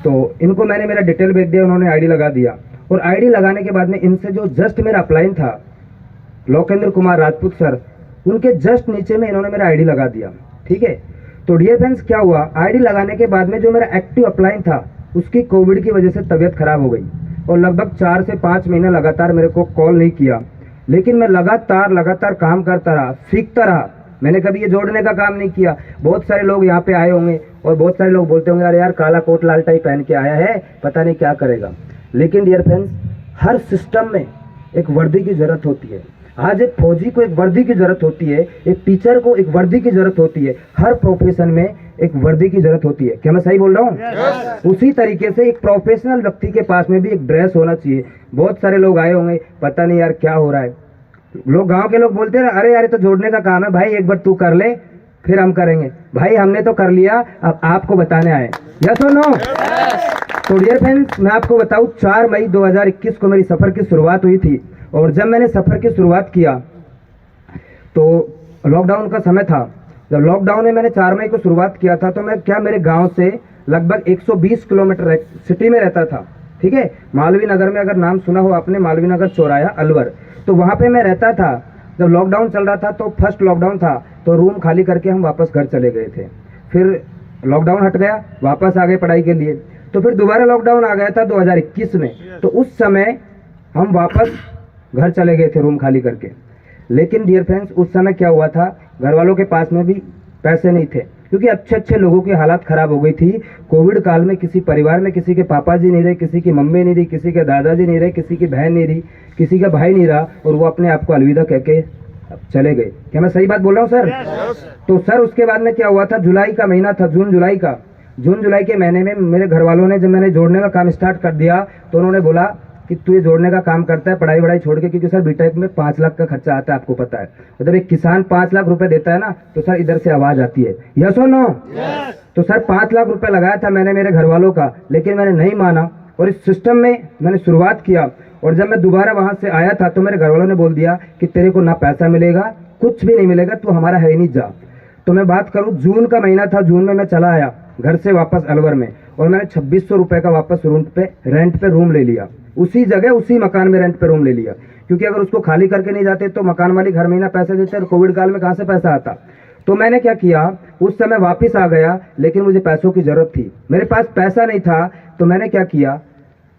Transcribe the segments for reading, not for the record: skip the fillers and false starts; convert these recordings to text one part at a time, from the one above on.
तो इनको मैंने मेरा डिटेल भेज दिया, उन्होंने आईडी लगा दिया। और आईडी लगाने के बाद में इनसे जो जस्ट मेरा अपलाइन था, लोकेंद्र कुमार राजपूत सर, उनके जस्ट नीचे में इन्होंने मेरा आईडी लगा दिया। ठीक है, तो डियर फ्रेंड्स क्या हुआ, आईडी लगाने के बाद में जो मेरा एक्टिव अपलाइन था उसकी कोविड की वजह से तबीयत खराब हो गई और लगभग 4 से 5 महीने लगातार मेरे को कॉल नहीं किया। लेकिन मैं लगातार काम करता रहा, सीखता रहा। मैंने कभी ये जोड़ने का काम नहीं किया। बहुत सारे लोग यहाँ पे आए होंगे और बहुत सारे लोग बोलते होंगे यार काला कोट लाल टाई पहन के आया है, पता नहीं क्या करेगा। लेकिन डियर फ्रेंड्स, हर सिस्टम में एक वर्दी की जरूरत होती है। आज एक फौजी को एक वर्दी की जरूरत होती है, एक टीचर को एक वर्दी की जरूरत होती है। हर प्रोफेशन में एक वर्दी की जरूरत होती है। क्या मैं सही बोल रहा हूँ? yes. उसी तरीके से एक प्रोफेशनल व्यक्ति के पास में भी एक ड्रेस होना चाहिए। बहुत सारे लोग आए होंगे, पता नहीं यार क्या हो रहा है। लोग, गांव के लोग बोलते हैं अरे यार ये तो जोड़ने का काम है भाई, एक बार तू कर ले फिर हम करेंगे। भाई हमने तो कर लिया, अब आपको बताने आए। यस और नो? तो डियर फ्रेंड्स, मैं आपको बताऊं, 4 मई 2021 को मेरी सफर की शुरुआत हुई थी। और जब मैंने सफर की शुरुआत किया तो लॉकडाउन का समय था। जब लॉकडाउन में मैंने 4 मई को शुरुआत किया था तो मैं मेरे गांव से लगभग 120 किलोमीटर सिटी में रहता था। ठीक है, मालवीय नगर में, अगर नाम सुना हो आपने, मालवीय नगर चौराया अलवर, तो वहां पे मैं रहता था। जब लॉकडाउन चल रहा था तो फर्स्ट लॉकडाउन था, तो रूम खाली करके हम वापस घर चले गए थे। फिर लॉकडाउन हट गया, वापस आ गए पढ़ाई के लिए। तो फिर दोबारा लॉकडाउन आ गया था 2021 में, तो उस समय हम वापस घर चले गए थे रूम खाली करके। लेकिन डियर फ्रेंड्स, उस समय क्या हुआ था, घर वालों के पास में भी पैसे नहीं थे, क्योंकि अच्छे लोगों की हालत खराब हो गई थी। कोविड काल में किसी परिवार में किसी के पापा जी नहीं रहे, किसी की मम्मी नहीं रही, किसी के दादाजी नहीं रहे, किसी की बहन नहीं रही, किसी का भाई नहीं रहा, और वो अपने आप को अलविदा कह के चले गए। क्या मैं सही बात बोल रहा हूँ सर? तो सर उसके बाद में क्या हुआ था, जुलाई का महीना था, जून जुलाई के महीने में मेरे घर वालों ने, जब मैंने जोड़ने का काम स्टार्ट कर दिया, तो उन्होंने बोला कि तू ये जोड़ने का काम करता है पढ़ाई वढ़ाई छोड़ के, क्योंकि सर बीटेक में 5 लाख का खर्चा आता है, आपको पता है। और जब एक किसान 5 लाख रुपए देता है ना, तो सर इधर से आवाज आती है, यस और नो? तो सर 5 लाख रुपए लगाया था मैंने मेरे घर वालों का, लेकिन मैंने नहीं माना और इस सिस्टम में मैंने शुरुआत किया। और जब मैं दोबारा वहां से आया था तो मेरे घर वालों ने बोल दिया कि तेरे को ना पैसा मिलेगा, कुछ भी नहीं मिलेगा, तू हमारा है ही नहीं, जा। तो मैं बात करूं, जून का महीना था, जून में मैं चला आया घर से वापस अलवर में, और मैंने 2600 रुपए का वापस रेंट पे रूम ले लिया। उसी जगह उसी मकान में रेंट पे रूम ले लिया, क्योंकि अगर उसको खाली करके नहीं जाते तो मकान मालिक हर महीना पैसे देते और कोविड काल में कहाँ से पैसा आता। तो मैंने क्या किया, उस समय वापस आ गया, लेकिन मुझे पैसों की जरूरत थी, मेरे पास पैसा नहीं था। तो मैंने क्या किया,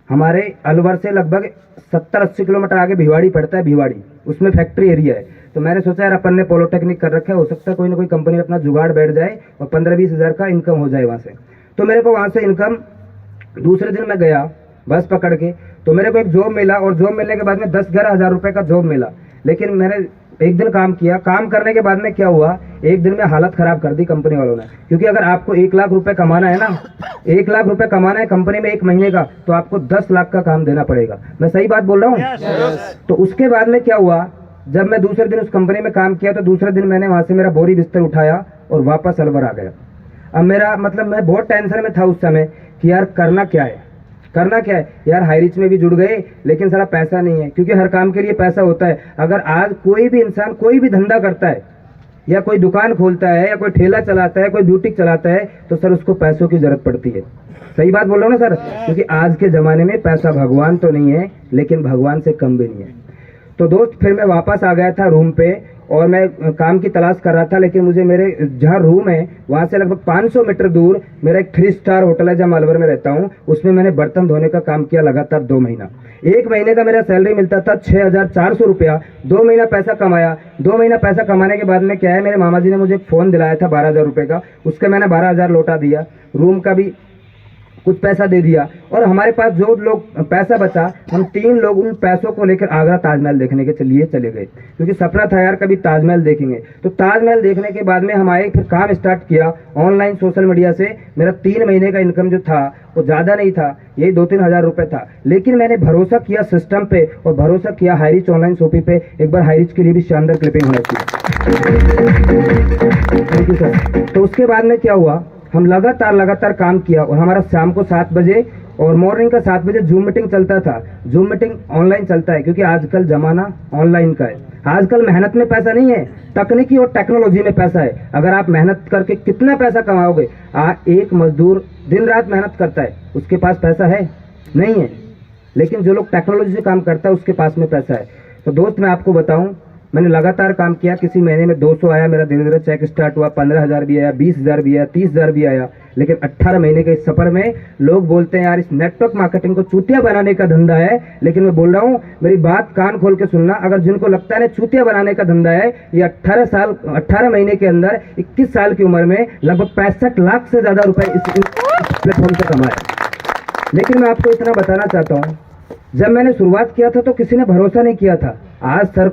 हमारे अलवर से लगभग 70-80 किलोमीटर आगे भिवाड़ी पड़ता है, भिवाड़ी, उसमें फैक्ट्री एरिया है। तो मैंने सोचा यार अपन ने पॉलिटेक्निक कर रखा है, हो सकता है कोई ना कोई कंपनी में अपना जुगाड़ बैठ जाए और 15-20 हज़ार का इनकम हो जाए वहाँ से। तो मेरे को वहाँ से इनकम, दूसरे दिन मैं गया बस पकड़ के, तो मेरे को एक जॉब मिला, और जॉब मिलने के बाद में 10-11 हज़ार रुपए का जॉब मिला। लेकिन मैंने एक दिन काम किया, काम करने के बाद में क्या हुआ, एक दिन में हालत खराब कर दी कंपनी वालों ने। क्योंकि अगर आपको 1 लाख रुपए कमाना है ना, 1 लाख रुपए कमाना है कंपनी में 1 महीने का, तो आपको 10 लाख का काम देना पड़ेगा। मैं सही बात बोल रहा हूँ? तो उसके बाद में क्या हुआ, जब मैं दूसरे दिन उस कंपनी में काम किया, तो दूसरे दिन मैंने वहां से मेरा बोरी बिस्तर उठाया और वापस अलवर आ गया। अब मेरा मतलब, मैं बहुत टेंशन में था उस समय कि यार करना क्या है यार। हाई रिच में भी जुड़ गए, लेकिन सारा पैसा नहीं है, क्योंकि हर काम के लिए पैसा होता है। अगर आज कोई भी इंसान कोई भी धंधा करता है, या कोई दुकान खोलता है, या कोई ठेला चलाता है, कोई ब्यूटिक चलाता है, तो सर उसको पैसों की जरूरत पड़ती है। सही बात बोल रहा हूँ ना सर? क्योंकि आज के जमाने में पैसा भगवान तो नहीं है, लेकिन भगवान से कम भी नहीं है। तो दोस्त, फिर मैं वापस आ गया था रूम पे, और मैं काम की तलाश कर रहा था। लेकिन मुझे मेरे जहाँ रूम है वहाँ से लगभग 500 मीटर दूर मेरा एक 3 स्टार होटल है, जहाँ मैं अलवर में रहता हूँ। उसमें मैंने बर्तन धोने का काम किया लगातार 2 महीना। 1 महीने का मेरा सैलरी मिलता था 6400 रुपया। 2 महीना पैसा कमाया। 2 महीना पैसा कमाने के बाद में क्या है, मेरे मामा जी ने मुझे एक फ़ोन दिलाया था 12,000 रुपये का, उसका मैंने 12,000 लौटा दिया। रूम का भी कुछ पैसा दे दिया, और हमारे पास जो लोग पैसा बचा, हम 3 लोग उन पैसों को लेकर आगरा ताजमहल देखने के लिए चले गए, क्योंकि सपना था यार कभी ताजमहल देखेंगे। तो ताजमहल देखने के बाद में हम आए, फिर काम स्टार्ट किया ऑनलाइन सोशल मीडिया से। मेरा 3 महीने का इनकम जो था वो ज़्यादा नहीं था, यही 2-3 हज़ार रुपये था। लेकिन मैंने भरोसा किया सिस्टम पे, और भरोसा किया हाईरिच ऑनलाइन शॉपिंग पे। एक बार हाईरिच के लिए भी शानदार क्लिपिंग होना चाहिए। Thank you sir. तो उसके बाद में क्या हुआ, हम लगातार काम किया, और हमारा शाम को 7 बजे और मॉर्निंग का 7 बजे जूम मीटिंग चलता था। जूम मीटिंग ऑनलाइन चलता है क्योंकि आजकल जमाना ऑनलाइन का है। आजकल मेहनत में पैसा नहीं है, तकनीकी और टेक्नोलॉजी में पैसा है। अगर आप मेहनत करके कितना पैसा कमाओगे, एक मजदूर दिन रात मेहनत करता है, उसके पास पैसा है नहीं है, लेकिन जो लोग टेक्नोलॉजी से काम करता है उसके पास में पैसा है। तो दोस्त मैं आपको बताऊं, मैंने लगातार काम किया, किसी महीने में 200 आया, मेरा धीरे धीरे चेक स्टार्ट हुआ, 15,000 भी आया, 20,000 भी आया, 30,000 भी आया। लेकिन 18 महीने के इस सफर में लोग बोलते हैं यार इस नेटवर्क मार्केटिंग को चूतिया बनाने का धंधा है। लेकिन मैं बोल रहा हूँ, मेरी बात कान खोल के सुनना, अगर जिनको लगता है चूतिया बनाने का धंधा है, ये 18 महीने के अंदर 21 साल की उम्र में लगभग 65 लाख से ज्यादा रुपए इस प्लेटफॉर्म से कमाए। लेकिन मैं आपको इतना बताना चाहता हूँ, जब मैंने शुरुआत किया था तो किसी ने भरोसा नहीं किया था। आज सर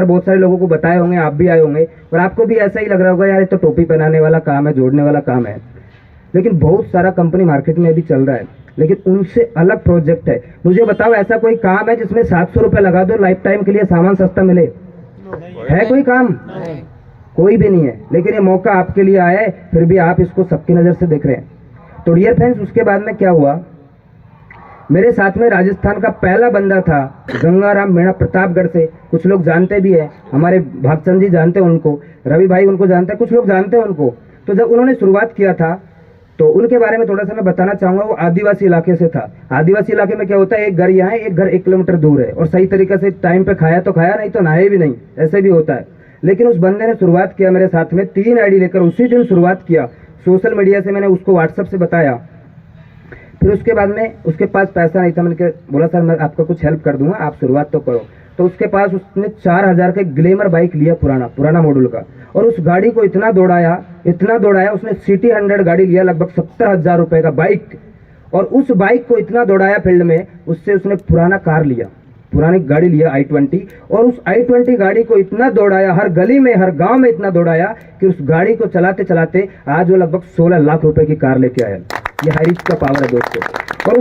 बहुत सारे लोगों को बताए होंगे, आप भी आए होंगे और आपको भी ऐसा ही लग रहा होगा यार ये तो टोपी पहनाने वाला काम है, जोड़ने वाला काम है। लेकिन बहुत सारा कंपनी मार्केट में भी चल रहा है, लेकिन उनसे अलग प्रोजेक्ट है। मुझे बताओ ऐसा कोई काम है जिसमें 700 रुपए लगा दो, लाइफ टाइम के लिए सामान सस्ता मिले? है कोई काम? कोई भी नहीं है। लेकिन ये मौका आपके लिए आया है, फिर भी आप इसको सबकी नजर से देख रहे हैं। तो डियर फ्रेंड्स, उसके बाद में क्या हुआ, मेरे साथ में राजस्थान का पहला बंदा था गंगाराम मीणा, प्रतापगढ़ से। कुछ लोग जानते भी है, हमारे भागचंद जी जानते हैं उनको, रवि भाई उनको जानते हैं, कुछ लोग जानते हैं उनको। तो जब उन्होंने शुरुआत किया था तो उनके बारे में थोड़ा सा मैं बताना चाहूंगा। वो आदिवासी इलाके से था। आदिवासी इलाके में क्या होता है, एक घर यहाँ है, एक घर 1 किलोमीटर दूर है, और सही तरीके से टाइम पे खाया तो खाया, नहीं तो नहाए भी नहीं, ऐसे भी होता है। लेकिन उस बंदे ने शुरुआत किया मेरे साथ में, 3 आईडी लेकर उसी दिन शुरुआत किया। सोशल मीडिया से मैंने उसको व्हाट्सएप से बताया। फिर उसके बाद में उसके पास पैसा नहीं था, मैंने बोला सर मैं आपको कुछ हेल्प कर दूंगा, आप शुरुआत तो करो। तो उसके पास उसने 4,000 का ग्लैमर बाइक लिया, पुराना मॉडल का, और उस गाड़ी को इतना दौड़ाया उसने। सिटी 100 गाड़ी लिया, लगभग 70,000 रुपए का बाइक, और उस बाइक को इतना दौड़ाया फील्ड में, उससे उसने पुराना कार लिया, पुरानी गाड़ी लिया i20, और उस i20 गाड़ी को इतना दौड़ाया, हर गली में हर गांव में इतना दौड़ाया कि उस गाड़ी को चलाते चलाते आज वो लगभग 16 लाख रुपए की कार लेके आया। ये हाई रिच का पावर है दोस्तों। और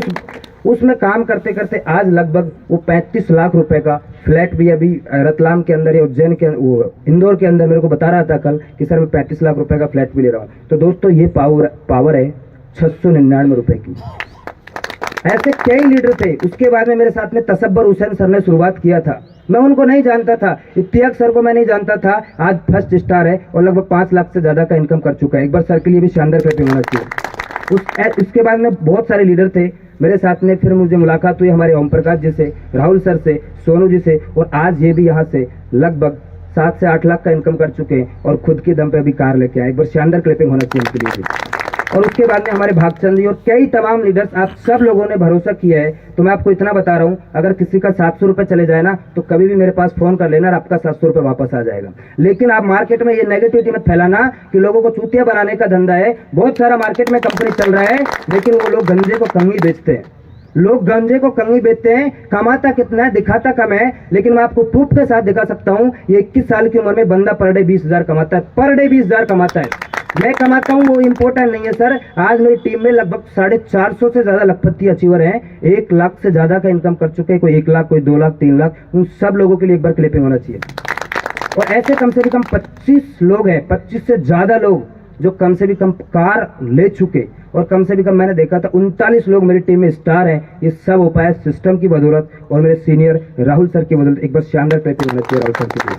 उसमें काम करते करते आज लगभग वो 35 लाख रुपए का फ्लैट भी अभी रतलाम के अंदर या उज्जैन के इंदौर के अंदर मेरे को बता रहा था कल कि सर मैं 35 लाख रुपए का फ्लैट भी ले रहा हूँ। तो दोस्तों ये पावर है 699 रुपए की। ऐसे कई लीडर थे। उसके बाद में मेरे साथ में तसब्बर हुसैन सर ने शुरुआत किया था। मैं उनको नहीं जानता था, इत्तियाक सर को मैं नहीं जानता था, आज फर्स्ट स्टार है और लगभग 5 लाख से ज्यादा का इनकम कर चुका है। एक बार सर के लिए भी शानदार क्लैपिंग होना चाहिए। उसके बाद में बहुत सारे लीडर थे मेरे साथ में। फिर मुझे मुलाकात हुई हमारे ओम प्रकाश जी से, राहुल सर से, सोनू जी से, और आज ये भी यहाँ से लगभग 7 से 8 लाख का इनकम कर चुके हैं और खुद की दम पे भी कार लेके आए। एक बार शानदार क्लैपिंग होना चाहिए उनके लिए भी। और उसके बाद में हमारे भागचंद जी और कई तमाम लीडर्स, आप सब लोगों ने भरोसा किया है। तो मैं आपको इतना बता रहा हूं, अगर किसी का 700 रुपए चले जाए ना, तो कभी भी मेरे पास फोन कर लेना और आपका 700 रुपए वापस आ जाएगा। लेकिन आप मार्केट में ये नेगेटिविटी मत फैलाना कि लोगों को चूतिया बनाने का धंधा है। बहुत सारा मार्केट में कंपनी चल रहा है, लेकिन वो लोग गंजे को कंगी बेचते हैं। लोग गंजे को कंगी बेचते हैं, कमाता कितना है, दिखाता कम है। लेकिन मैं आपको प्रूफ के साथ दिखा सकता हूं, ये 21 साल की उम्र में बंदा पर डे 20,000 कमाता है, पर डे 20,000 कमाता है। मैं कमाता हूं वो इम्पोर्टेंट नहीं है सर। आज मेरी टीम में लगभग 450 से ज्यादा लखपति अचीवर हैं, 1 लाख से ज्यादा का इनकम कर चुके हैं। कोई 1 लाख, कोई 2 लाख, 3 लाख। उन सब लोगों के लिए एक बार क्लिपिंग होना चाहिए। और ऐसे कम से कम 25 लोग हैं, 25 से ज्यादा लोग जो कम से भी कम कार ले चुके, और कम से भी कम मैंने देखा था 39 लोग मेरी टीम में स्टार हैं। ये सब हो पाया सिस्टम की बदौलत और मेरे सीनियर राहुल सर की बदौलत। एक बार शानदार क्लिपिंग होना चाहिए राहुल सर के लिए।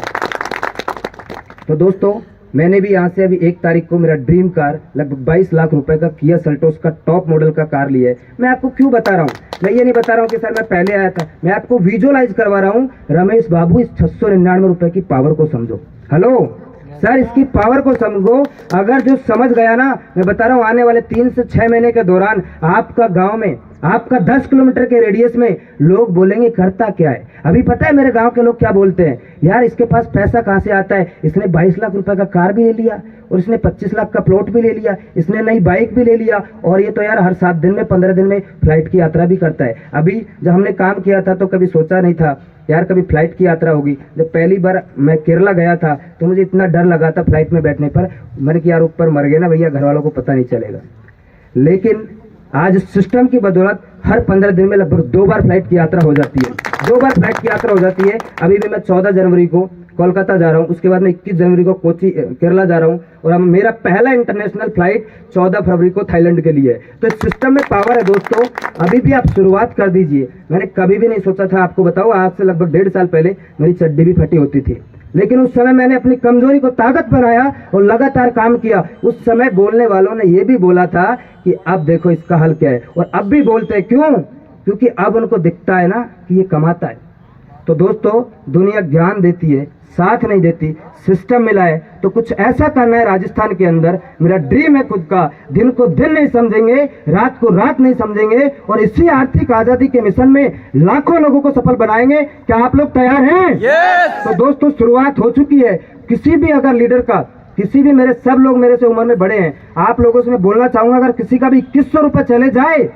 तो दोस्तों, मैंने भी यहाँ से अभी 1 तारीख को मेरा ड्रीम कार लगभग 22 लाख रुपए का किया सेल्टोस का टॉप मॉडल का कार लिया है। मैं आपको क्यों बता रहा हूँ, मैं ये नहीं बता रहा हूँ कि सर मैं पहले आया था, मैं आपको विजुअलाइज करवा रहा हूँ। रमेश बाबू, इस 699 रुपए की पावर को समझो। हेलो सर, इसकी पावर को समझो। अगर जो समझ गया ना, मैं बता रहा हूँ आने वाले 3 से 6 महीने के दौरान आपका गांव में, आपका 10 किलोमीटर के रेडियस में लोग बोलेंगे करता क्या है। अभी पता है मेरे गांव के लोग क्या बोलते हैं, यार इसके पास पैसा कहां से आता है, इसने 22 लाख रुपए का कार भी ले लिया और इसने 25 लाख का प्लॉट भी ले लिया, इसने नई बाइक भी ले लिया, और ये तो यार हर 7 दिन में 15 दिन में फ्लाइट की यात्रा भी करता है। अभी जब हमने काम किया था तो कभी सोचा नहीं था यार कभी फ्लाइट की यात्रा होगी। जब पहली बार मैं केरला गया था तो मुझे इतना डर लगा था फ्लाइट में बैठने पर, मैंने कि यार ऊपर मर गए ना भैया, घर वालों को पता नहीं चलेगा। लेकिन आज सिस्टम की बदौलत हर 15 दिन में लगभग 2 बार फ्लाइट की यात्रा हो जाती है, 2 बार फ्लाइट की यात्रा हो जाती है। अभी भी मैं 14 जनवरी को कोलकाता जा रहा हूँ, उसके बाद में 21 जनवरी को कोची केरला जा रहा हूँ, और हम मेरा पहला इंटरनेशनल फ्लाइट 14 फरवरी को थाईलैंड के लिए है। तो इस सिस्टम में पावर है दोस्तों, अभी भी आप शुरुआत कर दीजिए। मैंने कभी भी नहीं सोचा था, आपको बताओ आज से लगभग 1.5 साल पहले मेरी चड्डी भी फटी होती थी, लेकिन उस समय मैंने अपनी कमजोरी को ताकत बनाया और लगातार काम किया। उस समय बोलने वालों ने यह भी बोला था कि अब देखो इसका हल क्या है, और अब भी बोलते हैं। क्यों? क्योंकि अब उनको दिखता है ना कि ये कमाता है। तो दोस्तों दुनिया ज्ञान देती है, साथ नहीं देती, सिस्टम मिला है तो कुछ ऐसा करना है राजस्थान के अंदर। मेरा ड्रीम है खुद का, दिन को दिन नहीं समझेंगे, रात को रात नहीं समझेंगे, और इसी आर्थिक आजादी के मिशन में लाखों लोगों को सफल बनाएंगे। क्या आप लोग तैयार हैं? Yes! तो दोस्तों शुरुआत हो चुकी है। किसी भी अगर लीडर का, किसी भी, मेरे सब लोग मेरे से उम्र में बड़े हैं, आप लोगों से मैं बोलना चाहूंगा, अगर किसी का भी 2100 रुपए चले जाए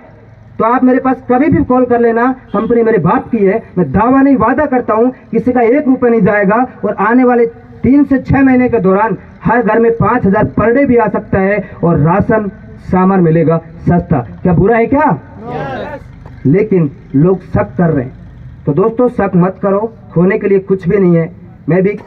तो आप मेरे पास कभी भी कॉल कर लेना। कंपनी मेरे बाप की है, मैं दावा नहीं वादा करता हूं किसी का 1 रुपए नहीं जाएगा, और आने वाले 3 से 6 महीने के दौरान हर घर में 5000 पर डे भी आ सकता है, और राशन सामान मिलेगा सस्ता। क्या बुरा है क्या? Yes! लेकिन लोग शक कर रहे हैं। तो दोस्तों शक मत करो, खोने के लिए कुछ भी नहीं है। मैं भी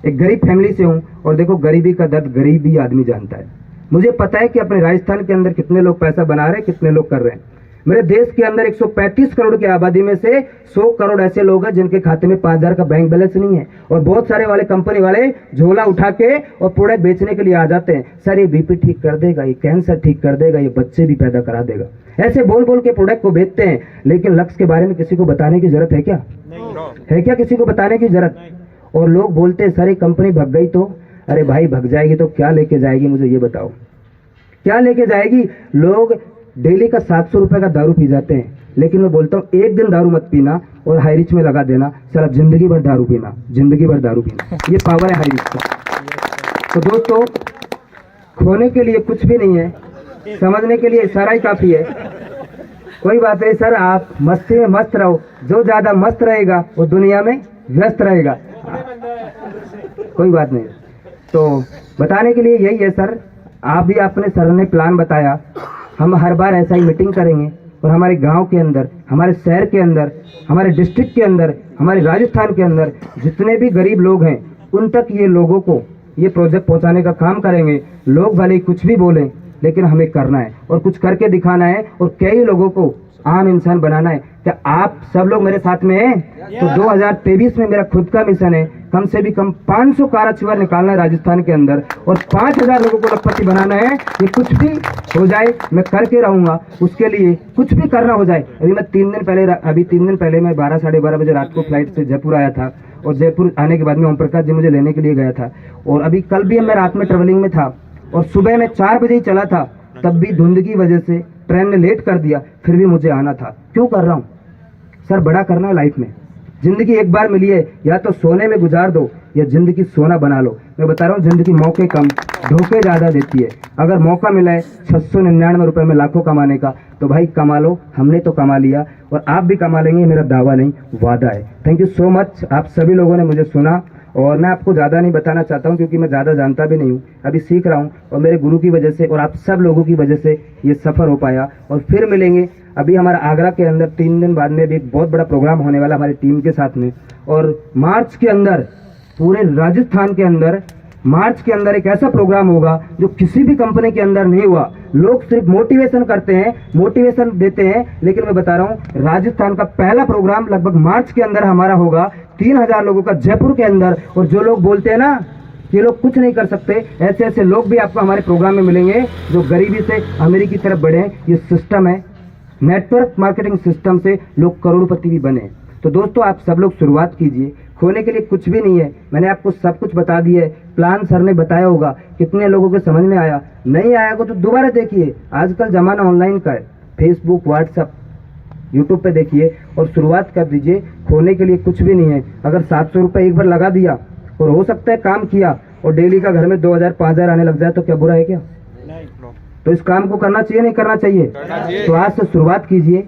एक गरीब फैमिली से हूं, और देखो गरीबी का दर्द गरीब ही आदमी जानता है। मुझे पता है कि अपने राजस्थान के अंदर कितने लोग पैसा बना रहे हैं, कितने लोग कर रहे हैं। मेरे देश के अंदर 135 करोड़ की आबादी में से 100 करोड़ ऐसे लोग हैं जिनके खाते में 5000 का बैंक बैलेंस नहीं है, और बहुत सारे वाले कंपनी वाले झोला उठा के और प्रोडक्ट बेचने के लिए आ जाते हैं। सर ये बीपी ठीक कर देगा, ये कैंसर ठीक कर देगा, ये बच्चे भी पैदा करा देगा, ऐसे बोल बोल के प्रोडक्ट को बेचते हैं। लेकिन लक्ष्य के बारे में किसी को बताने की जरूरत है क्या? है क्या किसी को बताने की जरूरत? और लोग बोलते हैं सर ये कंपनी भग गई तो, अरे भाई भग जाएगी तो क्या लेके जाएगी, मुझे ये बताओ क्या लेके जाएगी? लोग डेली का 700 रुपए का दारू पी जाते हैं, लेकिन मैं बोलता हूँ एक दिन दारू मत पीना और हाई रिच में लगा देना, सारा जिंदगी भर दारू पीना, जिंदगी भर दारू पीना। ये पावर है हाई रिच का। तो दोस्तों खोने के लिए कुछ भी नहीं है, समझने के लिए इशारा ही काफी है। कोई बात नहीं सर, आप मस्ती में मस्त रहो, जो ज्यादा मस्त रहेगा वो दुनिया में व्यस्त रहेगा। कोई बात नहीं। तो बताने के लिए यही है सर, आप भी अपने सर ने प्लान बताया, हम हर बार ऐसा ही मीटिंग करेंगे, और हमारे गांव के अंदर, हमारे शहर के अंदर, हमारे डिस्ट्रिक्ट के अंदर, हमारे राजस्थान के अंदर जितने भी गरीब लोग हैं उन तक ये लोगों को ये प्रोजेक्ट पहुंचाने का काम करेंगे। लोग भले ही कुछ भी बोलें, लेकिन हमें करना है और कुछ करके दिखाना है, और कई लोगों को आम इंसान बनाना है। क्या आप सब लोग मेरे साथ में हैं? तो 2023 में मेरा खुद का मिशन है, कम से भी कम 500 काराचुवर निकालना है राजस्थान के अंदर, और 5000 लोगों को लखपति बनाना है। ये कुछ भी हो जाए मैं करके रहूंगा, उसके लिए कुछ भी करना हो जाए। अभी 3 दिन पहले मैं 12 साढ़े 12 बजे रात को फ्लाइट से जयपुर आया था, और जयपुर आने के बाद में ओम प्रकाश जी मुझे लेने के लिए गया था, और अभी कल भी मैं रात में ट्रेवलिंग में था, और सुबह में 4 बजे ही चला था, तब भी धुंध की वजह से ट्रेन ने लेट कर दिया, फिर भी मुझे आना था। क्यों कर रहा हूँ सर? बड़ा करना है लाइफ में। जिंदगी एक बार मिली है, या तो सोने में गुजार दो या जिंदगी सोना बना लो। मैं बता रहा हूँ जिंदगी मौके कम धोखे ज्यादा देती है। अगर मौका मिला है 699 रुपए में लाखों कमाने का, तो भाई कमा लो। हमने तो कमा लिया और आप भी कमा लेंगे, मेरा दावा नहीं वादा है। थैंक यू सो मच, आप सभी लोगों ने मुझे सुना, और मैं आपको ज़्यादा नहीं बताना चाहता हूँ क्योंकि मैं ज़्यादा जानता भी नहीं हूँ, अभी सीख रहा हूँ, और मेरे गुरु की वजह से और आप सब लोगों की वजह से ये सफ़र हो पाया। और फिर मिलेंगे। अभी हमारा आगरा के अंदर 3 दिन बाद में भी एक बहुत बड़ा प्रोग्राम होने वाला हमारी टीम के साथ में, और मार्च के अंदर पूरे राजस्थान के अंदर मार्च के अंदर एक ऐसा प्रोग्राम होगा जो किसी भी कंपनी के अंदर नहीं हुआ। लोग सिर्फ मोटिवेशन करते हैं, मोटिवेशन देते हैं, लेकिन मैं बता रहा हूँ राजस्थान का पहला प्रोग्राम लगभग मार्च के अंदर हमारा होगा, 3000 लोगों का जयपुर के अंदर। और जो लोग बोलते हैं ना ये लोग कुछ नहीं कर सकते, ऐसे ऐसे लोग भी आपको हमारे प्रोग्राम में मिलेंगे जो गरीबी से अमीरी की तरफ बढ़े। ये सिस्टम है, नेटवर्क मार्केटिंग सिस्टम से लोग करोड़पति भी बने। तो दोस्तों आप सब लोग शुरुआत कीजिए, खोने के लिए कुछ भी नहीं है। मैंने आपको सब कुछ बता दिया है, प्लान सर ने बताया होगा, कितने लोगों को समझ में आया, नहीं आया तो दोबारा देखिए। आजकल जमाना ऑनलाइन का है, फेसबुक, व्हाट्सएप, यूट्यूब पे देखिए और शुरुआत कर दीजिए। खोने के लिए कुछ भी नहीं है। अगर 700 रुपये एक बार लगा दिया और हो सकता है काम किया और डेली का घर में 2000 5000 आने लग जाए तो क्या बुरा है क्या? तो इस काम को करना चाहिए नहीं करना चाहिए? तो आज से शुरुआत कीजिए,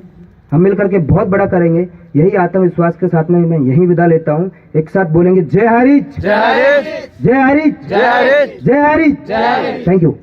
हम मिलकर के बहुत बड़ा करेंगे। यही आत्मविश्वास के साथ में मैं यही विदा लेता हूँ। एक साथ बोलेंगे जय हरीश, जय हरीश, जय हरीश, जय हरीश, जय हरीश। Thank you.